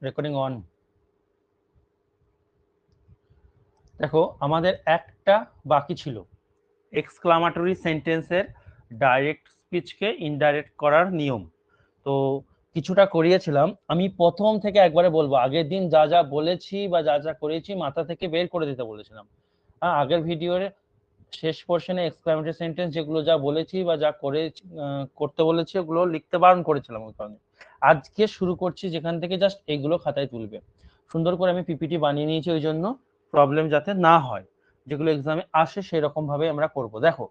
Recording on. দেখো আমাদের একটা বাকি ছিল, এক্সক্লামেটরি সেন্টেন্সের ডাইরেক্ট স্পিচকে ইনডাইরেক্ট করার নিয়ম। তো কিছুটা করিয়েছিলাম, আমি প্রথম থেকে একবারে বলবো, আগের দিন যা যা বলেছি বা যা যা করেছি মাথা থেকে বের করে দিতে বলেছিলাম। হ্যাঁ, আগের ভিডিওর শেষ পোর্শনে এক্সক্লামেটরি সেন্টেন্স যেগুলো যা বলেছি বা যা করে করতে বলেছি ওগুলো লিখতে বারণ করেছিলাম, ওই কারণে আজকে শুরু করছি যেখান থেকে জাস্ট এইগুলো খাতায় তুলবে। সুন্দর করে আমি পিপিটি বানিয়ে নিয়েছি, ওই জন্য প্রবলেম যাতে না হয়, যেগুলো এক্সামে আসে সেই রকম ভাবে আমরা করব। দেখো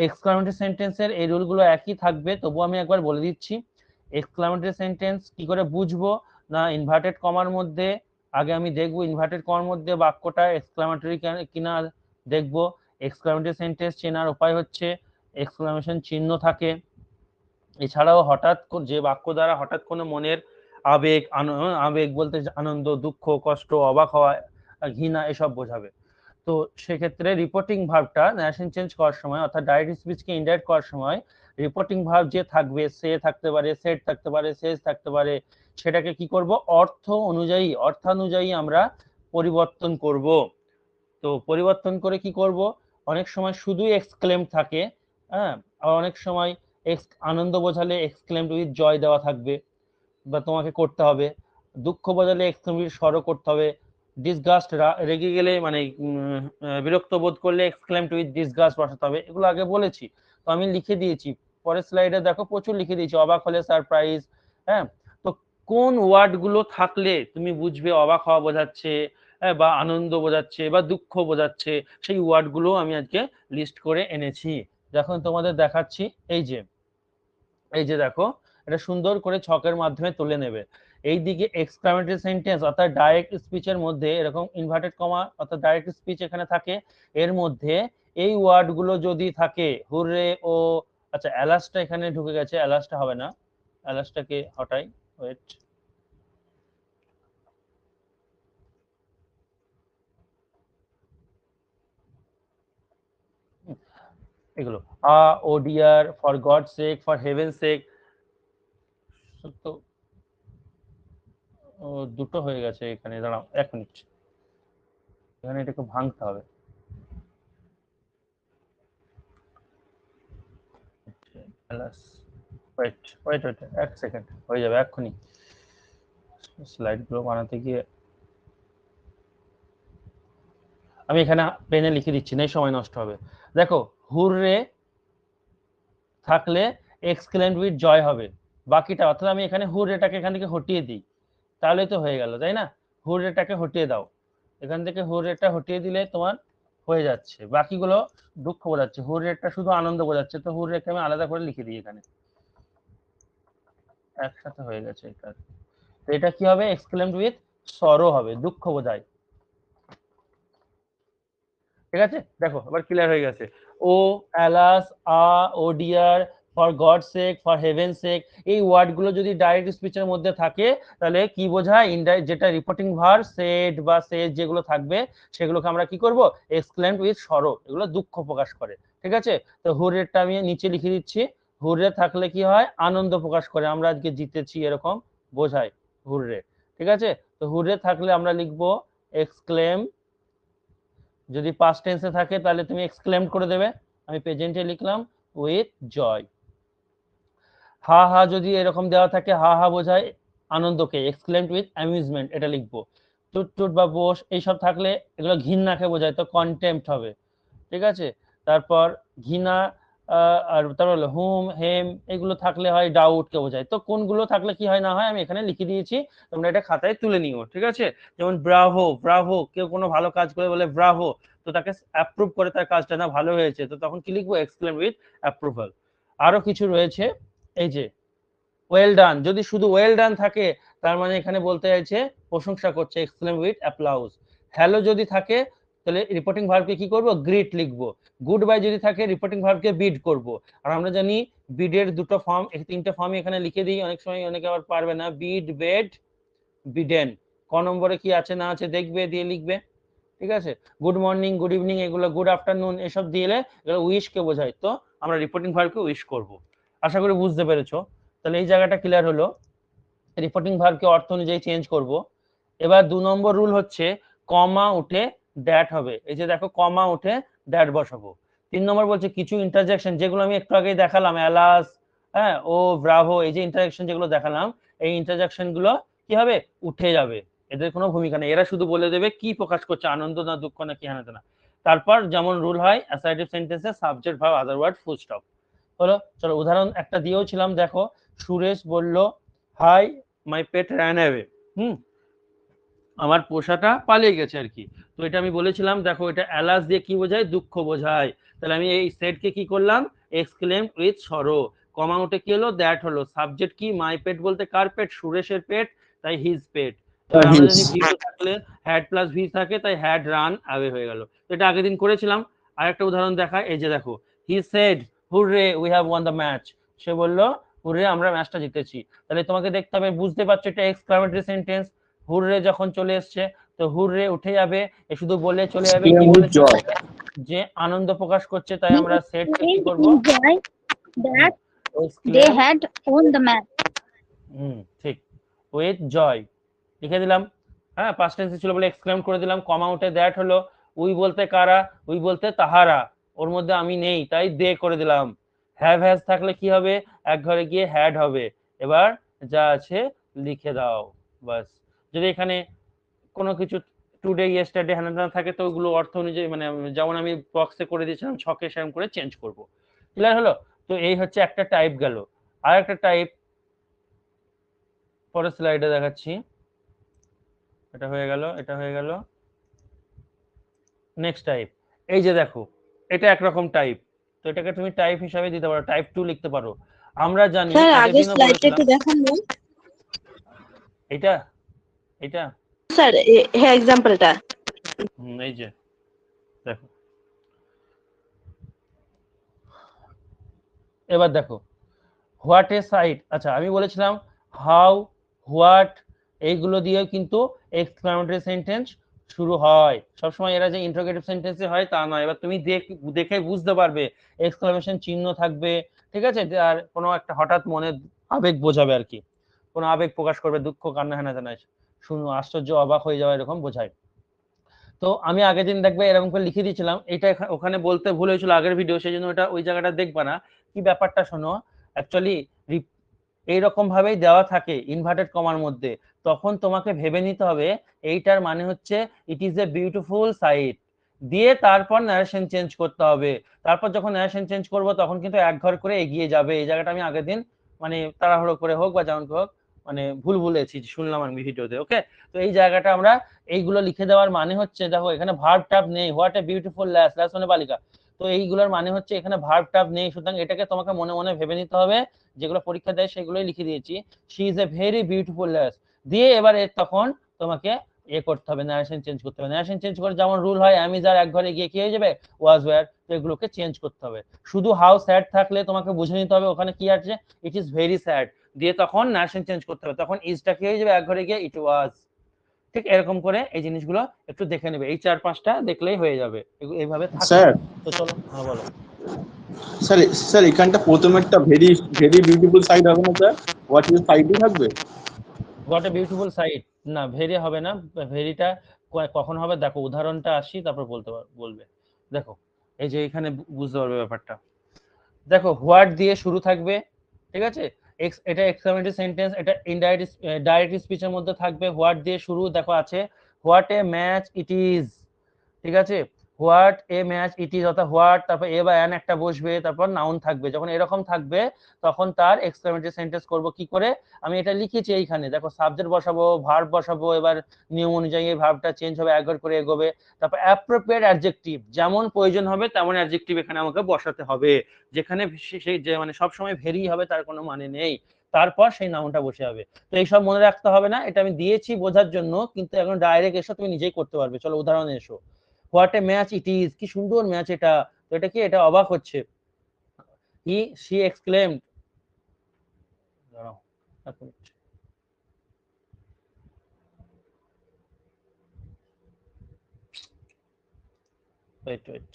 এক্সক্লামেটরি সেন্টেন্সের এই রুলগুলো একই থাকবে, তবু আমি একবার বলে দিচ্ছি। এক্সক্লামেটরি সেন্টেন্স কি করে বুঝবো না, ইনভার্টেড কমার মধ্যে আগে আমি দেখবো ইনভার্টেড কমার মধ্যে বাক্যটা এক্সক্লামেটরি কিনা দেখবো। এক্সক্লামেটরি সেন্টেন্স চেনার উপায় হচ্ছে এক্সক্লামেশন চিহ্ন থাকে, এছাড়াও হঠাৎ যে বাক্য দ্বারা হঠাৎ কোনো মনের আবেগ, আবেগ বলতে আনন্দ, দুঃখ, কষ্ট, অবাক হওয়া, ঘৃণা এসব বোঝাবে। তো সেক্ষেত্রে রিপোর্টিং ভার্বটা ন্যারেশন চেঞ্জ করার সময় অর্থাৎ ডাইরেক্ট স্পিচকে ইনডাইরেক্ট করার সময় রিপোর্টিং ভার্ব যে থাকবে, সে থাকতে পারে, সেট থাকতে পারে, সেজ থাকতে পারে, সেটাকে কি করব অর্থানুযায়ী আমরা পরিবর্তন করব। তো পরিবর্তন করে কি করব, অনেক সময় শুধুই এক্সক্লেম থাকে, হ্যাঁ, আর অনেক সময় আনন্দ বোঝালে এক্সক্লেম উইথ জয় দেওয়া থাকবে বা তোমাকে করতে হবে, দুঃখ বোঝালে এক্সক্লেম উইথ সরো করতে হবে, ডিসগাস্ট রেগে গেলে মানে বিরক্ত বোধ করলে এক্সক্লেম উইথ ডিসগাস্ট বসাতে হবে। এগুলো আগে বলেছি, তো আমি লিখে দিয়েছি, পরের স্লাইডে দেখো প্রচুর লিখে দিয়েছি, অবাক হলে সারপ্রাইজ। হ্যাঁ, তো কোন ওয়ার্ড গুলো থাকলে তুমি বুঝবে অবাক হওয়া বোঝাচ্ছে, বা আনন্দ বোঝাচ্ছে বা দুঃখ বোঝাচ্ছে, সেই ওয়ার্ড গুলো আমি আজকে লিস্ট করে এনেছি। যখন তোমাদের দেখাচ্ছি, এই যে দেখো, এটা সুন্দর করে ছকের মাধ্যমে তুলে নেবে। এইদিকে এক্সক্লামেটরি সেন্টেন্স অর্থাৎ ডাইরেক্ট স্পিচের মধ্যে এরকম ইনভার্টেড কমা অর্থাৎ ডাইরেক্ট স্পিচ এখানে থাকে, এর মধ্যে এই ওয়ার্ড গুলো যদি থাকে, হুররে ও, আচ্ছা অ্যালাসটা এখানে ঢুকে গেছে, অ্যালাসটা হবে না, অ্যালাসটাকে হটাই, ওয়েট, এগুলো oh dear, for God sake, for heaven sake, তো দুটো হয়ে গেছে এখানে, দাঁড়াও 1 মিনিট, এখানে এটাকে ভাঙতে হবে। ওয়েট ওয়েট ওয়েট 1 সেকেন্ড, হয়ে যাবে এক্ষুনি। স্লাইড গুলো বানাতে গিয়ে আমি এখানে পেনে লিখে দিচ্ছি, না সময় নষ্ট হবে। দেখো হুররে থাকলে এক্সক্লেম উইথ জয় হবে, বাকিটা অর্থাৎ আমি এখানে হুররেটাকে এখান থেকে হটিয়ে দিই, তাহলে তো হয়ে গেল, তাই না? হুররেটাকে হটিয়ে দাও, এখান থেকে হুররেটা হটিয়ে দিলে তোমার হয়ে যাচ্ছে, বাকিগুলো দুঃখ বোঝাচ্ছে, হুররেটা শুধু আনন্দ বোঝাচ্ছে, তো হুররেকে আমি আলাদা করে লিখে দিই এখানে, একসাথে হয়ে গেছে এটা। তো এটা কি হবে, এক্সক্লেমড উইথ সরো হবে, দুঃখ বোঝায়। ঠিক আছে, দেখো এবার ক্লিয়ার হয়ে গেছে। Oh, alas, oh dear, for God sake, for heaven sake, এই ওয়ার্ডগুলো যদি ডাইরেক্ট স্পিচের মধ্যে থাকে তাহলে কি বোঝায়, ইনডাইরেক্ট যেটা রিপোর্টিং ভার্ব সেড বা সেজ যেগুলো থাকবে সেগুলোকে আমরা কি করব, এক্সক্লেমড উইথ সরো, এগুলো দুঃখ প্রকাশ করে। ঠিক আছে, তো হুররেটা আমি নিচে লিখে দিচ্ছি, হুররে থাকলে কি হয়, আনন্দ প্রকাশ করে, আমরা আজকে জিতেছি এরকম বোঝায় হুররে। ঠিক আছে, তো হুররে থাকলে আমরা লিখবো এক্সক্লেম, যদি পাস্ট টেন্সে থাকে তাহলে তুমি এক্সক্লেম করে দেবে, আমি প্রেজেন্টে লিখলাম উইথ জয়। হা হা যদি এরকম দেওয়া থাকে, হা হা বোঝায় আনন্দকে, এক্সক্লেমড উইথ অ্যামিউজমেন্ট এটা লিখবো। টুট টুট বা বোস এইসব থাকলে এগুলো ঘৃণাকে বোঝায়, তো কন্টেম্পট হবে। ঠিক আছে, তারপর ঘৃণা, আর তারপর হুম হেম এগুলো থাকলে হয় ডাউটকে বোঝায়। তো কোনগুলো থাকলে কি হয় না হয় আমি এখানে লিখে দিয়েছি, তোমরা এটা খাতায় তুলে নিও। ঠিক আছে, যেমন ব্রাভো, ব্রাভো, কেউ কোনো ভালো কাজ করে বলে ব্রাভো, তো তাকে অ্যাপ্রুভ করে তার কাজটা না ভালো হয়েছে, তো তখন কি লিখবো, এক্সক্লেম উইথ অ্যাপ্রুভাল। আরো কিছু রয়েছে, এই যে ওয়েল ডান, যদি শুধু ওয়েল ডান থাকে তার মানে এখানে বলতে চাইছে প্রশংসা করছে, এক্সক্লেম উইথ অ্যাপ্লাউজ। হ্যালো যদি থাকে তাহলে রিপোর্টিং ভার্বকে কি করব, গ্রিট লিখবো। গুড বাই যদি থাকে রিপোর্টিং ভার্বকে বিড করব। আর আমরা জানি বিডের দুটো ফর্ম, তিনটে ফর্মই এখানে লিখে দিই, অনেক সময় অনেকে আবার পারবে না, বিড, বেড, বিডেন, ক নম্বরে কি আছে না আছে দেখবে, দিয়ে লিখবে। ঠিক আছে, গুড মর্নিং, গুড ইভিনিং, এগুলো গুড আফটারনুন এসব দিলে এগুলো উইশ কে বোঝায়, তো আমরা রিপোর্টিং ভার্বকে উইশ করব। আশা করি বুঝতে পেরেছো। তাহলে এই জায়গাটা ক্লিয়ার হলো। রিপোর্টিং ভার্বকে অর্থ অনুযায়ী চেঞ্জ করব। এবার 2 নম্বর রুল হচ্ছে কমা উঠে দ্যাট হবে। এই যে দেখো কমা উঠে দ্যাট বসাবো। 3 নম্বর বলছে কিছু ইন্টারজেকশন যেগুলো আমি একটু আগেই দেখালাম, অ্যালাস, হ্যাঁ, ও ব্রাভো, এই যে ইন্টারজেকশন যেগুলো দেখালাম, এই ইন্টারজেকশন গুলো কি হবে, উঠে যাবে। এদের কোনো ভূমিকা নেই, এরা শুধু বলে দেবে কি প্রকাশ করছে, আনন্দ না দুঃখ না কি হানাতে না। তারপর যেমন রুল হয় অ্যাসার্টিভ সেন্টেন্সে subject verb other word full stop হলো। চলো উদাহরণ একটা দিয়েও ছিলাম, দেখো সুরেশ বলল hi my pet ran away, আমার পোষাটা পালিয়ে গেছে আর কি। তো এটা আমি বলেছিলাম, দেখো এটা অ্যালাস দিয়ে কি বোঝায়, দুঃখ বোঝায়। তাহলে আমি এই সেটকে কি করলাম, এক্সক্লেমড উইথ সরো, কমা উঠে কি হলো, দ্যাট হলো। সাবজেক্ট কি, মাই পেট বলতে কার পেট, সুরেশের পেট, তাই হিজ পেট। এবার আমরা যদি ভি থাকলে হ্যাড প্লাস ভি থাকে, তাই হ্যাড রান অ্যাওয়ে হয়ে গেল। এটা আগের দিন করেছিলাম। আর একটা উদাহরণ দেখায়, এই যে দেখো, he said hurray we have won the match, সে বললো হুররে আমরা ম্যাচটা জিতেছি। তাহলে তোমাকে দেখতে হবে, বুঝতে পারছো এটা এক্সক্লামেটরি সেন্টেন্স। হুররে যখন চলে এসছে, তো হুররে উঠে যাবে, এ শুধু বলে চলে যাবে, কি বলে চলে যাবে, যে আনন্দ প্রকাশ করছে, তাই আমরা সেট কি করব, that they had won the match. ঠিক, উইথ জয় লিখে দিলাম। হ্যাঁ, পাস্ট টেন্সে ছিল বলে এক্সক্লেম করে দিলাম, কমা উঠে দ্যাট হলো। উই বলতে কারা, উই বলতে তাহারা, ওর মধ্যে আমি নেই, তাই দে করে দিলাম। হ্যাভ হ্যাজ থাকলে কি হবে, এক ঘরে গিয়ে হ্যাড হবে। এবার যা আছে লিখে দাও, বাস। যদি এখানে কোনো কিছু টুডে ইয়েস্টারডে হ্যানা থাকে, তো ওগুলো অর্থ অনুযায়ী, মানে যেমন আমি বক্সে করে দিয়েছিলাম ছকে, সেরকম করে চেঞ্জ করব। ক্লিয়ার হলো? তো এই হচ্ছে একটা টাইপ গেল। আর একটা টাইপ পরের স্লাইডে দেখাচ্ছি। এটা হয়ে গেল, এটা হয়ে গেল। নেক্সট টাইপ, এই যে দেখো, এটা একরকম টাইপ, তো এটাকে তুমি টাইপ হিসাবে দিতে পারো, টাইপ 2 লিখতে পারো। আমরা জানি স্যার আগের আগের দিনও স্লাইডটা বলেছিলাম, একটু দেখান না এটা এটা স্যার, হ্যাঁ एग्जांपलটা। এই যে দেখো, এবার দেখো হোয়াট এ সাইট। আচ্ছা, আমি বলেছিলাম হাউ, হোয়াট, এইগুলো দিয়ে কিন্তু এক্সক্লামেটরি সেন্টেন্স শুরু হয়। সবসময় এরা যে ইন্টারোগেটিভ সেন্টেন্সে হয় তা নয়। এবার তুমি দেখে বুঝতে পারবে, এক্সক্লামেশন চিহ্ন থাকবে, ঠিক আছে, আর কোনো একটা হঠাৎ মনে আবেগ বোঝাবে আর কি, কোনো আবেগ প্রকাশ করবে, দুঃখ, কান্না, হেনা তেনা, শুনো আশ্চর্য, অবাক হয়ে যাওয়া, এরকম বোঝায়। তো আমি আগের দিন দেখবে এরকম করে লিখে দিয়েছিলাম, এটা ওখানে বলতে ভুল হয়েছিল আগের ভিডিও, সেই জন্য ওটা ওই জায়গাটা দেখবা না। কি ব্যাপারটা শোনো, অ্যাকচুয়ালি এইরকম ভাবেই দেওয়া থাকে ইনভার্টেড কমার মধ্যে, তখন তোমাকে ভেবে নিতে হবে এইটার মানে হচ্ছে it is a beautiful sight, দিয়ে তারপর ন্যারেশন চেঞ্জ করতে হবে। তারপর যখন ন্যারেশন চেঞ্জ করব, তখন কিন্তু এক ঘর করে এগিয়ে যাবে। এই জায়গাটা আমি আগের দিন মানে তাড়াহুড়ো করে হোক বা যেমন হোক, মানে ভুল বলেছি, শুনলাম আমি ভিডিওতে, ওকে। তো এই জায়গাটা আমরা এইগুলো লিখে দেওয়ার মানে হচ্ছে, দেখো এখানে ভার্ব টাব নেই, হোয়াট এ বিউটিফুল ল্যাস, ল্যাস মানে বালিকা, তো এইগুলোর মানে হচ্ছে এখানে ভার্ব টাব নেই, সুতরাং এটাকে তোমাকে মনে মনে ভেবে নিতে হবে, যেগুলো পরীক্ষা দেয় সেগুলোই লিখে দিয়েছি, she is a very beautiful ল্যাস, দিয়ে এবারে তখন তোমাকে করতে হবে, ন্যারেশন চেঞ্জ করতে হবে। ন্যারেশন চেঞ্জ করে যেমন রুল হয়, আমি যার এক ঘরে গিয়ে কি হয়ে যাবে, ওয়াজ ওয়্যার, তো এগুলোকে চেঞ্জ করতে হবে। শুধু হাউ স্যাড থাকলে তোমাকে বুঝে নিতে হবে ওখানে কি আছে, ইট ইজ ভেরি স্যাড, দিয়ে তখন ন্যারেশন চেঞ্জ করতে হবে, তখন ইজটা কি হয়ে যাবে, এক ঘরে গিয়ে ইট ওয়াজ। ঠিক এরকম করে এই জিনিসগুলো একটু দেখে নেবে, এই 4-5টা দেখলেই হয়ে যাবে, এইভাবে থাকে। স্যার তো চলো, হ্যাঁ বলো। স্যার স্যার এখানটা প্রথমেরটা ভেরি ভেরি বিউটিফুল সাইড হবে না স্যার? হোয়াট ইজ সাইডই থাকবে? হোয়াট এ বিউটিফুল সাইট, না ভেরি হবে না, ভেরিটা কখন হবে দেখো, উদাহরণটা আসি তারপর বলবে। দেখো এই যে এখানে বুঝতে পারবে ব্যাপারটা, দেখো হোয়াট দিয়ে শুরু থাকবে, ঠিক আছে, এটা এক্সক্লেমেটরি সেন্টেন্স, এটা ইনডাইরেক্ট ডাইরেক্ট স্পিচের মধ্যে থাকবে, হোয়াট দিয়ে শুরু, দেখো আছে what a match it is, ঠিক আছে, what a match it is, অর্থাৎ হোয়াট, তারপর এ বা অ্যান একটা বসবে, তারপর নাউন থাকবে। যখন এরকম থাকবে তখন তার এক্সক্লেমেটরি সেন্টেন্স করব কি করে, আমি এটা লিখেছি এইখানে, দেখো সাবজেক্ট বসাবো, ভার্ব বসাবো, এবার নিয়ম অনুযায়ী এই ভার্বটা চেঞ্জ হবে, একবার করে এগোবে, তারপর অ্যাপ্রোপ্রিয়েট অ্যাডজেক্টিভ, যেমন প্রয়োজন হবে তেমন অ্যাডজেক্টিভ এখানে আমাকে বসাতে হবে, যেখানে সেই যে মানে সবসময় ভেরি হবে তার কোনো মানে নেই, তারপর সেই নাউনটা বসে হবে। তো এইসব মনে রাখতে হবে না, এটা আমি দিয়েছি বোঝার জন্য, কিন্তু এখন ডাইরেক্ট এসো তুমি নিজেই করতে পারবে। চলো উদাহরণে এসো, what a match it is, কি সুন্দর ম্যাচ এটা, তো এটা কি, এটা অবাক হচ্ছে, শি এক্সক্লেমড, দাঁড়াও এক মিনিট, ওয়েট,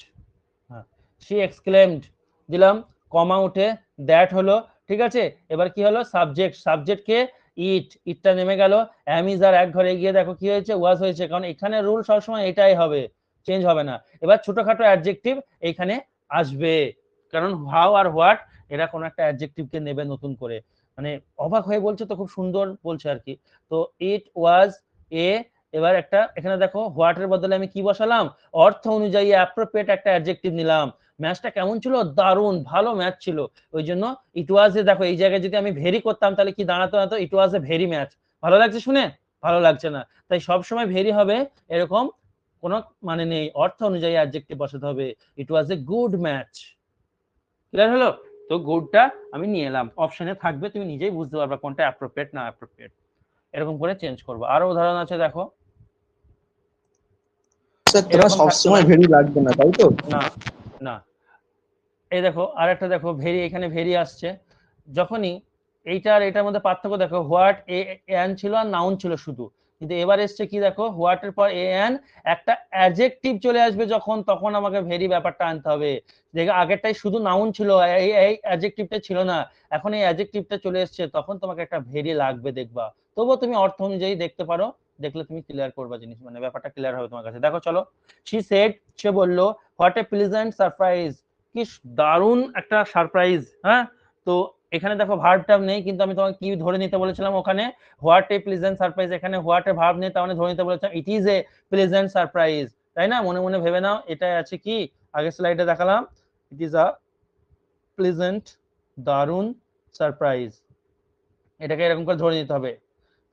হ্যাঁ, শি এক্সক্লেমড দিলাম, কমা উঠে দ্যাট হলো, ঠিক আছে। এবার কি হলো, সাবজেক্টকে ইটটা নেমে গেল, অ্যাম ইজ আর এক ঘরে এগিয়ে দেখো কি হয়েছে, ওয়াজ হয়েছে, কারণ এখানে রুল সবসময় এটাই হবে, চেঞ্জ হবে না। এবার ছোটখাটো অ্যাডজেক্টিভ এখানে আসবে, কারণ হাউ আর হোয়াট এরা কোনো একটা অ্যাডজেক্টিভকে নেবে নতুন করে, মানে অবাক হয়ে বলছে তো, খুব সুন্দর বলছে আর কি। তো ইট ওয়াজ এ, এবার একটা এখানে দেখো হোয়াট এর বদলে আমি কি বসালাম, অর্থ অনুযায়ী অ্যাপ্রোপ্রিয়েট একটা অ্যাডজেক্টিভ নিলাম। ম্যাচটা কেমন ছিল, দারুণ ভালো ম্যাচ ছিল। ওই জন্য ইট ওয়াজ এ, দেখো এই জায়গায় যদি আমি ভেরি করতাম তাহলে কি দাঁড়াতো না, তো ইট ওয়াজ এ ভেরি ম্যাচ। ভালো লাগছে শুনে? ভালো লাগছে না। তাই সবসময় ভেরি হবে এরকম কোনো মানে নেই, অর্থ অনুযায়ী অ্যাডজেক্টিভ বসাতে হবে। ইট ওয়াজ এ গুড ম্যাচ। ক্লিয়ার হলো? তো গুডটা আমি নিয়ে এলাম, অপশনে থাকবে, তুমি নিজেই বুঝতে পারবে কোনটা অ্যাপ্রোপ্রিয়েট না অ্যাপ্রোপ্রিয়েট। এরকম করে চেঞ্জ করবো। আরো উদাহরণ আছে দেখো। স্যার তোমার এরকম সবসময় ভেরি লাগবে না, তাই তো? না না, এই দেখো আরেকটা দেখো ভেরি, এখানে ভেরি আসছে যখনই এইটা আর এটার মধ্যে পার্থক্য দেখো, হোয়াট এ এন ছিল আর নাউন ছিল শুধু, কিন্তু এবার এসছে কি দেখো, হোয়াট এর পর এ এন একটা অ্যাডজেক্টিভ চলে আসবে যখন, তখন আমাকে ভেরি ব্যাপারটা আনতে হবে। দেখো আগেরটাই শুধু নাউন ছিল, এই অ্যাডজেক্টিভটা ছিল না, এখন এই অ্যাডজেক্টিভটা চলে এসছে, তখন তোমাকে একটা ভেরি লাগবে দেখবা। তবুও তুমি অর্থ অনুযায়ী দেখতে পারো, দেখলে তুমি ক্লিয়ার করবা জিনিস, মানে ব্যাপারটা ক্লিয়ার হবে তোমার কাছে। দেখো চলো, শি সেড, সে বললো, হোয়াট এ প্লিজেন্ট সারপ্রাইজ, কি দারুণ একটা সারপ্রাইজ। হ্যাঁ, তো এখানে দেখো ভার্বটা নেই, কিন্তু আমি তোমাকে কি ধরে নিতে বলেছিলাম ওখানে, হোয়াট এ প্লেজেন্ট সারপ্রাইজ, এখানে হোয়াট এ ভার্ব নেই, তার মানে ধরে নিতে বলেছিলাম it is a pleasant surprise, তাই না? মনে মনে ভেবে নাও, এটাই আছে কি আগের স্লাইডে দেখালাম, ইট ইজ আ প্লেজেন্ট, দারুণ সারপ্রাইজ, এটাকে এরকম করে ধরে নিতে হবে।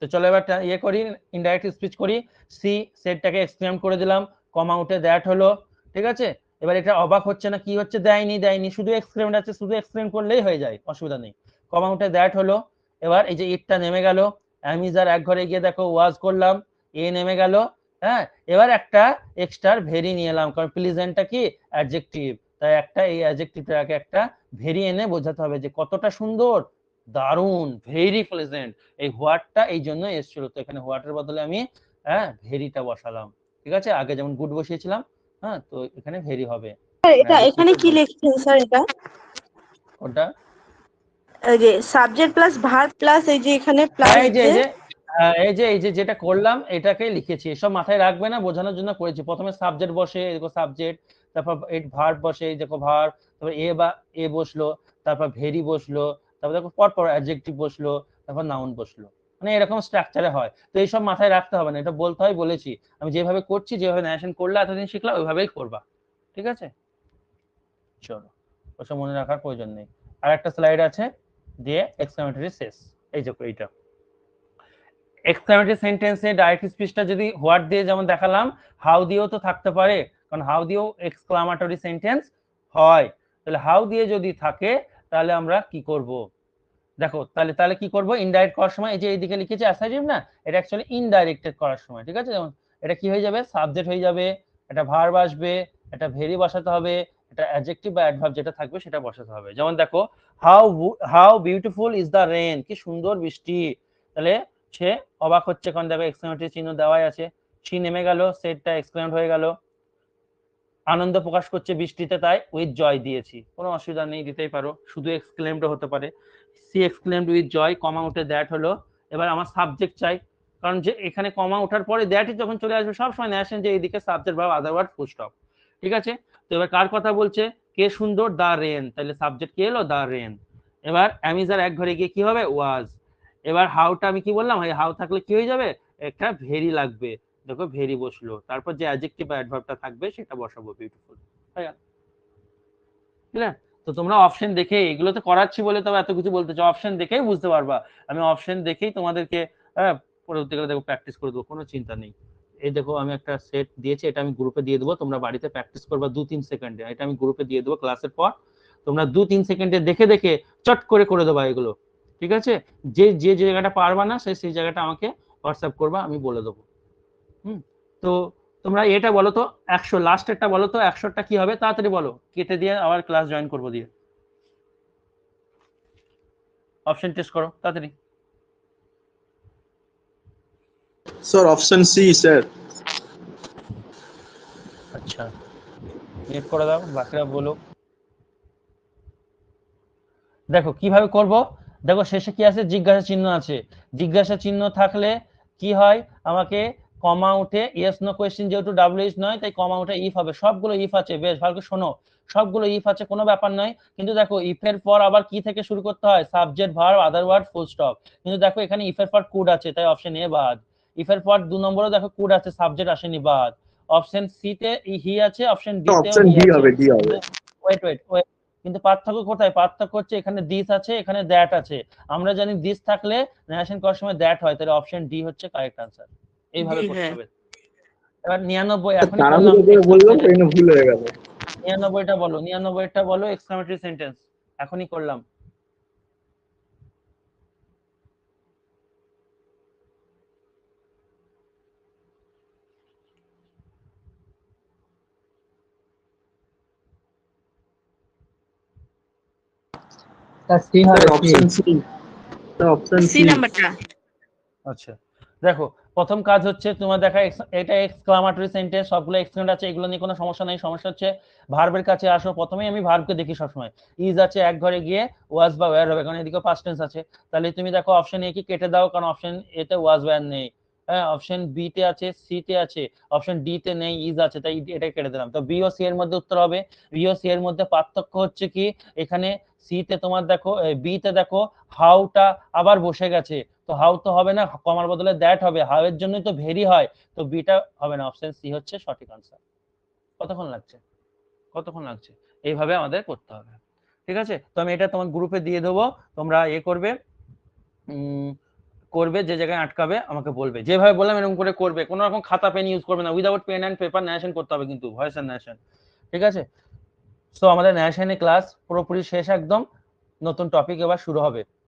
তো চলো এবার ইয়ে করি, ইনডাইরেক্ট স্পিচ করি। সি সেটটাকে এক্সপ্লেন করে দিলাম, কম আউটে দ্যাট হলো, ঠিক আছে। এবার এটা অবাক হচ্ছে না, কি হচ্ছে, দেয়নি দেয়নি, শুধু এক্সপ্লেন আছে, শুধু এক্সপ্লেন করলেই হয়ে যায়, অসুবিধা নেই। কম আউটে দ্যাট হলো। এবার এই যে ইটটা নেমে গেল, অ্যামিজার এক ঘরে গিয়ে দেখো ওয়াজ করলাম, এ নেমে গেল। হ্যাঁ, এবার একটা এক্সট্রা ভেরি নিয়ে এলাম, কারণ প্লিজেন্টটা কি অ্যাডজেক্টিভ, তাই একটা এই অ্যাডজেক্টিভটাকে একটা ভেরি এনে বোঝাতে হবে যে কতটা সুন্দর, দারুণ, ভেরি প্লেজেন্ট। এই হোয়াটটা এই জন্য এসেছিল, তো এখানে হোয়াটের বদলে আমি ভেরিটা বসালাম, ঠিক আছে। আগে যেমন গুড বসিয়েছিলাম, হ্যাঁ, তো এখানে ভেরি হবে। এটা এখানে কি লিখছেন স্যার? এটা ওটা এই যে সাবজেক্ট প্লাস ভার্ব প্লাস এই যে এখানে প্লাস এই যে এই যে যেটা করলাম এটাকে লিখেছি, এসব মাথায় রাখবে না, বোঝানোর জন্য করেছি। প্রথমে সাবজেক্ট বসে, দেখো সাবজেক্ট, তারপর এই ভার্ব বসে, এই দেখো ভার্ব, তারপর এ বা এ বসলো, তারপর ভেরি বসলো, তারপর দেখো পরপর অ্যাডজেক্টিভ বসলো, তারপর নাউন বসলো, মানে এরকম স্ট্রাকচারে হয়। তো এইসব মাথায় রাখতে হবে না, এটা বলতে হয় বলেছি। আমি যেভাবে করছি, যেভাবে ন্যারেশন করলে এতদিন শিখলাম, ওইভাবেই করবা, ঠিক আছে। চলো, ওসব মনে রাখার প্রয়োজন নেই। আর একটা স্লাইড আছে, দিয়ে এক্সক্লেমেটরি শেষ। এই যে এইটা এক্সক্লেমেটরি সেন্টেন্সে ডাইরেক্ট স্পিচটা যদি হোয়াট দিয়ে যেমন দেখালাম, হাউ দিয়েও তো থাকতে পারে, কারণ হাউ দিয়েও এক্সক্লামেটরি সেন্টেন্স হয়। তাহলে হাউ দিয়ে যদি থাকে তাহলে আমরা কি করব, দেখো তাহলে তাহলে কি করব, ইনডাইরেক্ট করার সময় এই যে এইদিকে লিখেছি অ্যাসার্টিভ না, এটা অ্যাকচুয়ালি ইনডাইরেক্টেড করার সময়, ঠিক আছে। যেমন এটা কি হয়ে যাবে, সাবজেক্ট হয়ে যাবে, এটা ভার্ব আসবে, এটা ভেরি বসাতে হবে, এটা অ্যাডজেক্টিভ বা অ্যাডভার্ব যেটা থাকবে সেটা বসাতে হবে। যেমন দেখো, how how beautiful is the rain, কি সুন্দর বৃষ্টি। তাহলে সে অবাক হচ্ছে, কারণ দেখো এক্সক্লেমেটরি চিহ্ন দেওয়াই আছে, সি নেমে গেল, সেটটা এক্সক্লেমড হয়ে গেল, আনন্দ প্রকাশ করছে বৃষ্টিতে, তাই উইথ জয় দিয়েছি, কোনো অসুবিধা নেই, দিতেই পারো, শুধু এক্সক্লেমড হতে পারে। সি এক্সক্লেমড উইথ জয়, কমা উঠে দ্যাট হলো। এবার আমার সাবজেক্ট চাই, কারণ যে এখানে কমা ওঠার পরে দ্যাটই যখন চলে আসবে সবসময় ন্যাশন যে এইদিকে subject verb other word full stop, ঠিক আছে। তো এবার কার কথা বলছে, কে সুন্দর, দা রেন, তাহলে সাবজেক্ট কে এলো, দা রেন। এবার অ্যামিজার এক ঘরে গিয়ে কি হবে, ওয়াজ। এবার হাউটা আমি কি বললাম, হাউ থাকলে কি হয়ে যাবে, একটা ভেরি লাগবে, দেখো ভেরি বসলো, তারপর যে অ্যাডজেক্টিভ বা অ্যাডভার্বটা থাকবে সেটা বসাবো, বিউটিফুল, ঠিক আছে। তো তোমরা অপশন দেখে, এগুলো তো করাচ্ছি বলে তবে এত কিছু বলতে চাও, অপশন দেখেই বুঝতে পারবা, আমি অপশন দেখেই তোমাদেরকে পরবর্তীকালে দেখো প্র্যাকটিস করে দেবো, কোনো চিন্তা নেই। এই দেখো আমি একটা সেট দিয়েছি, এটা আমি গ্রুপে দিয়ে দেবো, তোমরা বাড়িতে প্র্যাকটিস করবা 2-3 সেকেন্ডে, এটা আমি গ্রুপে দিয়ে দেবো ক্লাসের পর, তোমরা 2-3 সেকেন্ডে দেখে দেখে চট করে দেবা এগুলো, ঠিক আছে। যে যে জায়গাটা পারবা না সেই জায়গাটা আমাকে হোয়াটসঅ্যাপ করবা, আমি বলে দেবো। তো তোমরা এটা বলো তো, 100 লাস্টেরটা বলো তো, 100টা কি হবে, তাড়াতাড়ি বলো, কেটে দিয়ে আবার ক্লাস জয়েন করবো, দিয়ে অপশন টেস্ট করো তাড়াতাড়ি। Sir option C sir. আচ্ছা, মিউট করে দাও, বাকিরা বলো। দেখো কিভাবে করব, দেখো শেষে কি আছে, জিজ্ঞাসা চিহ্ন আছে। জিজ্ঞাসা চিহ্ন থাকলে কি হয়, আমাকে কমা উঠে ইয়েস নো কোয়েশ্চেন, যেহেতু ডাব্লিউএইচ নয় তাই কমা উঠে ইফ হবে। সবগুলো ইফ আছে, বেশ ভালো করে শোনো, সবগুলো ইফ আছে, কোনো ব্যাপার নয়। কিন্তু দেখো ইফ এর পর আবার কি থেকে শুরু করতে হয়, subject verb other word full stop. কিন্তু দেখো এখানে ইফ এর পর কুড আছে, তাই অপশন এ বাদ। ইফ এর পর 2 নম্বরে দেখো কুড আছে, সাবজেক্ট আসেনি, বাদ। অপশন সি তে হি আছে, অপশন ডি তেও অপশন হি ডি আছে। হবে, ডি হবে। ওয়েট ওয়েট ওয়েট, কিন্তু পার্থক্য কোথায়? পার্থক্য হচ্ছে এখানে দিস আছে, এখানে দ্যাট আছে। আমরা জানি দিস থাকলে ন্যারেশন করার সময় দ্যাট হয়, তাহলে অপশন ডি হচ্ছে কারেক্ট আনসার। এইভাবে করতে হবে। এবার 99 এখনই করলাম, তাড়াহুড়ো করে বললাম তাই না, ভুল হয়ে গেল। 99টা বলো, 99টা বলো এক্সক্লামেটরি সেন্টেন্স, এখনই করলাম। সি হবে, option C, option C C. নাম্বারটা। আচ্ছা দেখো, প্রথম কাজ হচ্ছে তোমার দেখা, এটা এক্সক্লামেটরি সেন্টেন্স, সবগুলো এক্সক্লেমেন্ট আছে, এগুলো নিয়ে কোনো সমস্যা নেই। সমস্যা হচ্ছে ভার্বের কাছে আসো। প্রথমেই আমি ভার্বকে দেখি সবসময়, ইজ আছে এক ঘরে গিয়ে ওয়াজ বা ওয়্যার হবে, কারণ এদিকে পাস্ট টেন্স আছে। তাহলে তুমি দেখো অপশন এ কি কেটে দাও, কারণ অপশন এ তে ওয়াজ ওয়্যার নেই। হ্যাঁ, অপশন বি তে আছে, সি তে আছে, অপশন ডি তে নেই, ইজ আছে, তাই এটা কেটে দিলাম। তো বি ও সি এর মধ্যে উত্তর হবে। বি ও সি এর মধ্যে পার্থক্য হচ্ছে কি, এখানে সি তে তোমার দেখো, বি তে দেখো হাউটা আবার বসে গেছে, তো হাউ তো হবে না, কমার বদলে দ্যাট হবে, হাউ এর জন্যই তো ভেরি হয়, তো বিটা হবে না, অপশন সি হচ্ছে সঠিক আনসার। কতক্ষণ লাগছে? কতক্ষণ লাগছে? এইভাবে আমাদের করতে হবে। ঠিক আছে, তো আমি এটা তোমার গ্রুপে দিয়ে দেবো, তোমরা করবে, করবে, যে জায়গায় আটকাবে আমাকে বলবে। যেভাবে বললাম এরকম করে করবে, কোনো রকম খাতা পেন ইউজ করবে না, without pen and paper narration করতে হবে, কিন্তু ভয়েস এন্ড ন্যারেশন। ঠিক আছে, তো আমাদের ন্যারেশনের ক্লাস পুরোপুরি শেষ একদম, নতুন টপিক এবার শুরু হবে।